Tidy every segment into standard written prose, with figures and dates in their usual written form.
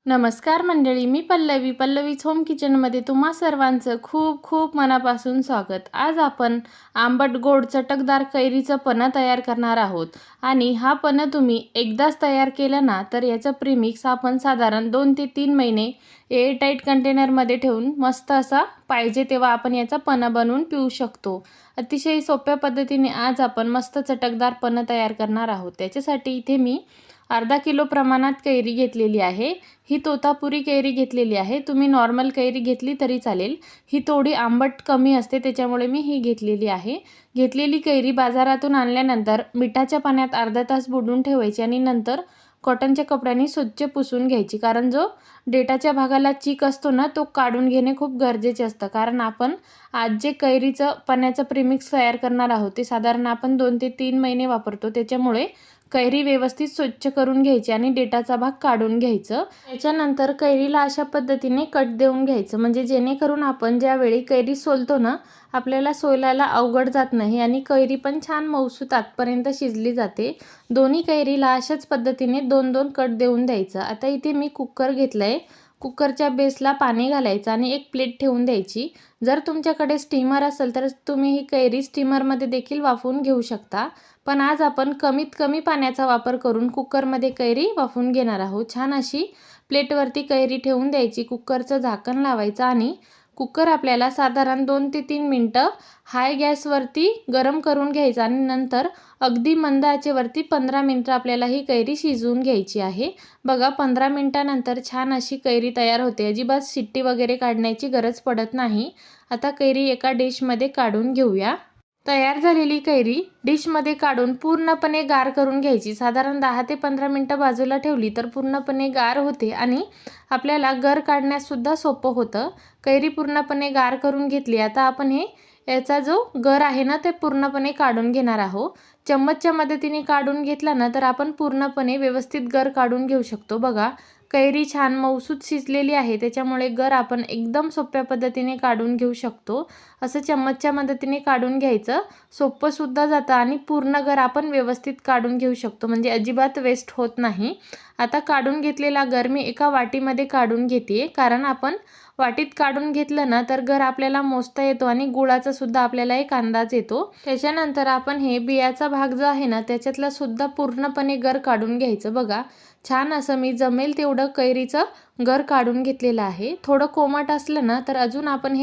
नमस्कार मंडळी, मी पल्लवीच होम किचनमध्ये तुम्हा सर्वांचं खूप खूप मनापासून स्वागत। आज आपण आंबट गोड चटकदार कैरीचं पन्ह तयार करणार आहोत आणि हा पन्ह तुम्ही एकदाच तयार केला ना तर याचं प्रीमिक्स आपण साधारण 2 ते 3 महिने एअरटाईट कंटेनरमध्ये ठेवून मस्त असा पाहिजे तेव्हा आपण याचा पन्ह बनवून पिऊ शकतो। अतिशय सोप्या पद्धतीने आज आपण मस्त चटकदार पन्ह तयार करणार आहोत। त्याच्यासाठी इथे मी अर्धा किलो प्रमाणात कैरी घेतलेली आहे। ही तोतापुरी कैरी घेतलेली आहे, तुम्ही नॉर्मल कैरी घेतली तरी चालेल। ही थोडी आंबट कमी असते त्याच्यामुळे मी ही घेतलेली आहे। घेतलेली कैरी बाजारातून आणल्यानंतर मिठाच्या पाण्यात अर्धा तास बुडवून ठेवायची आणि नंतर कॉटनच्या कपड्याने स्वच्छ पुसून घ्यायची, कारण जो देठाच्या भागाला चीक असतो ना तो काढून घेणे खूप गरजेचे असतं। कारण आपण आज जे कैरीचं पाण्याचं प्रीमिक्स तयार करणार आहोत ते साधारण आपण 2 ते 3 महिने वापरतो, त्याच्यामुळे कैरी व्यवस्थित स्वच्छ करून घ्यायची आणि देठाचा भाग काढून घ्यायचं। त्याच्यानंतर कैरीला अशा पद्धतीने कट देऊन घ्यायचं, म्हणजे जेणेकरून आपण ज्यावेळी कैरी सोलतो ना आपल्याला सोलायला अवघड जात नाही आणि कैरी पण छान मऊसूत आतपर्यंत शिजली जाते। दोन्ही कैरीला अशाच पद्धतीने 2-2 कट देऊन द्यायचं। आता इथे मी कुकर घेतलाय, कुकरच्या बेसला पाणी घालायचं आणि एक प्लेट ठेवून द्यायची। जर तुमच्याकडे स्टीमर असेल तर तुम्ही ही कैरी स्टीमरमध्ये देखील वाफवून घेऊ शकता, पण आज आपण कमीत कमी पाण्याचा वापर करून कुकरमध्ये कैरी वाफवून घेणार आहोत। छान अशी प्लेटवरती कैरी ठेवून द्यायची, कुकरचं झाकण लावायचं आणि कुकर आपल्याला साधारण 2 ते 3 मिनिटं हाय गॅसवरती गरम करून घ्यायचं आणि नंतर अगदी मंद आचेवरती 15 मिनिटं आपल्याला ही कैरी शिजवून घ्यायची आहे। बघा 15 मिनिटानंतर छान अशी कैरी तयार होते, अजिबात शिट्टी वगैरे काढण्याची गरज पडत नाही। आता कैरी एका डिशमध्ये काढून घेऊया। तयार झालेली कैरी डिशमध्ये काढून पूर्णपणे गार करून घ्यायची। साधारण 10 ते 15 मिनिटं बाजूला ठेवली तर पूर्णपणे गार होते आणि आपल्याला गर काढण्यास सुद्धा सोपं होतं। कैरी पूर्णपणे गार करून घेतली। आता आपण याचा जो गर आहे ना ते पूर्णपणे काढून घेणार आहोत। चम्मचच्या मदतीने काढून घेतला ना तर आपण पूर्णपणे व्यवस्थित गर काढून घेऊ शकतो। बघा कैरी छान मऊसूत शिजलेली आहे, त्याच्यामुळे गर आपण एकदम सोप्या पद्धतीने काढून घेऊ शकतो। असं चम्मचच्या मदतीने काढून घ्यायचं, सोपं सुद्धा जातं आणि पूर्ण गर आपण व्यवस्थित काढून घेऊ शकतो, म्हणजे अजिबात वेस्ट होत नाही। आता काढून घेतलेला गर मी एका वाटीमध्ये काढून घेते, कारण आपण वाटीत काढून घेतलं ना तर गर आपल्याला मोजता येतो आणि गुळाचा सुद्धा आपल्याला एक अंदाज येतो। त्याच्यानंतर आपण बियाचा भाग जो आहे ना त्याच्यातला सुद्धा पूर्णपणे गर काढून घ्यायचं। बघा छान असं मी जमेल तेवढं कैरीचं गर काढून घेतलेलं आहे। थोडं कोमट असलं ना तर अजून आपण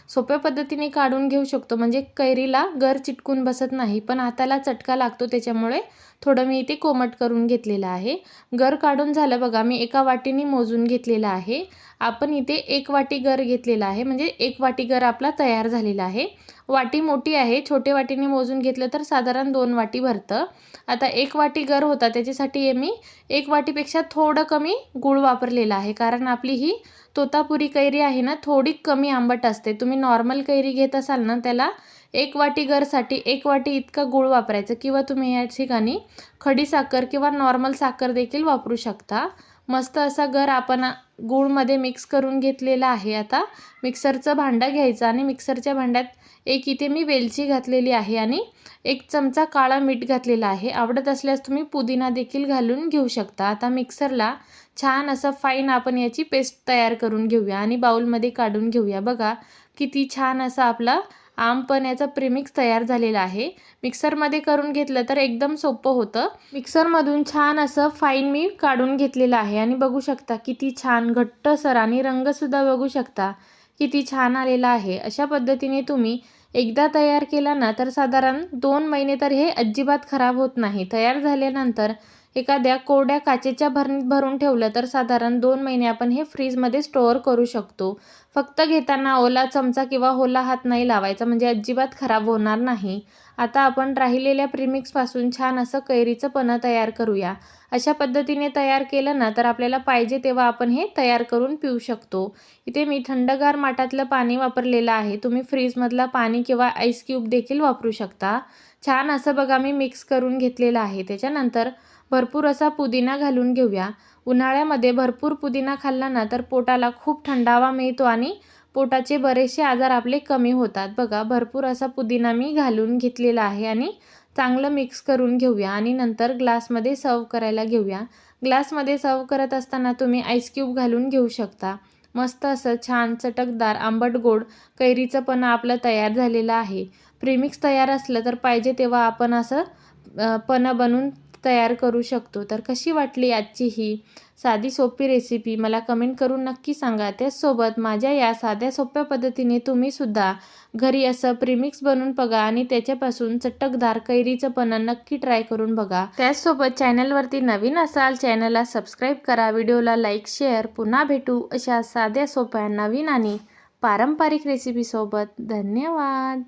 सोप्या पद्धतीने काढून घेऊ शकतो, म्हणजे कैरीला गर चिटकून बसत नाही, पण हाताला चटका लागतो, त्याच्यामुळे थोडं मी इथे कोमट करून घेतलेलं आहे। गर काढून झालं बघा, मी एका वाटीने मोजून घेतलेलं आहे। आपण इथे 1 वाटी गर घेतलेला आहे, म्हणजे 1 वाटी गर आपला तयार झालेला आहे। वाटी मोठी आहे, छोटे वाटीने मोजून घेतलं तर साधारण 2 वाटी भरतं। आता 1 वाटी गर होता त्याच्यासाठी मी 1 वाटीपेक्षा थोडं कमी गूळ वापरलेला आहे, कारण आपली ही तोतापुरी कैरी आहे ना थोडी कमी आंबट असते। तुम्ही नॉर्मल कैरी घेत असाल ना त्याला 1 वाटी गरसाठी 1 वाटी इतका गूळ वापरायचं, किंवा तुम्ही या ठिकाणी खडी साखर किंवा नॉर्मल साखर देखील वापरू शकता। मस्त असा गर आपण गूळमध्ये मिक्स करून घेतलेला आहे। आता मिक्सरचं भांडं घ्यायचं आणि मिक्सरच्या भांड्यात एक इथे मी वेलची घातलेली आहे आणि 1 चमचा काळा मीठ घातलेला आहे। आवडत असल्यास तुम्ही पुदिना देखील घालून घेऊ शकता। आता मिक्सरला छान असं फाईन आपण याची पेस्ट तयार करून घेऊया आणि बाउलमध्ये काढून घेऊया। बघा किती छान असा आपला आमपन्याचा प्रीमिक्स तयार झालेला आहे। मिक्सरमध्ये करून घेतलं तर एकदम सोपं होतं। मिक्सरमधून छान असं फाईन मी काढून घेतलेलं आहे आणि बघू शकता किती छान घट्टसर, आणि रंगसुद्धा बघू शकता किती छान आलेला आहे। अशा पद्धतीने तुम्ही एकदा तयार केला ना तर साधारण 2 महिने तर हे अजिबात खराब होत नाही। तयार झाल्यानंतर एखाद्या कोरड्या काचेच्या भरणीत भरून ठेवलं तर साधारण 2 महिने आपण फ्रीजमध्ये स्टोअर करू शकतो। फक्त घेताना ओला चमचा किंवा ओला हात नाही लावायचा, म्हणजे अजिबात खराब होणार नाही। आता आपण राहिलेल्या प्रीमिक्सपासून छान असं कैरीचं पन्ह तयार करूया। अशा पद्धतीने तयार केलं ना तर आपल्याला पाहिजे तेव्हा आपण तयार करून पिऊ शकतो। इथे मी थंडगार माठातलं पाणी वापरलेलं आहे, तुम्ही फ्रीजमधला पाणी किंवा आईस क्यूब देखील वापरू शकता। छान असं बघा मी मिक्स करून घेतलेलं आहे। त्याच्यानंतर भरपूर असा पुदिना घालून घेऊया। उन्हाळ्यामध्ये भरपूर पुदिना खाल्ला ना तर पोटाला खूप थंडावा मिळतो आणि पोटाचे बरेचसे आजार आपले कमी होतात। बघा भरपूर असा पुदिना मी घालून घेतलेला आहे आणि चांगलं मिक्स करून घेऊया आणि नंतर ग्लासमध्ये सर्व करायला घेऊया। ग्लासमध्ये सर्व करत असताना तुम्ही आईस क्यूब घालून घेऊ शकता. मस्त असं छान चटकदार आंबट गोड कैरीचं पण आपलं तयार झालेलं आहे. प्रीमिक्स तयार असलं तर पाहिजे तेव्हा आपण असं पन्हं बनवून तयार करू शकतो. तर कशी वाटली आजची ही साधी सोपी रेसिपी मला कमेंट करून नक्की सांगा. त्याचसोबत माझ्या या साध्या सोप्या पद्धतीने तुम्हीसुद्धा घरी असं प्रीमिक्स बनवून बघा आणि त्याच्यापासून चटकदार कैरीचं पन्हं नक्की ट्राय करून बघा. त्याचसोबत चॅनलवरती नवीन असाल चॅनलला सबस्क्राईब करा, व्हिडिओला लाईक शेअर. पुन्हा भेटू अशा साध्या सोप्या नवीन आणि पारंपरिक रेसिपीसोबत. धन्यवाद.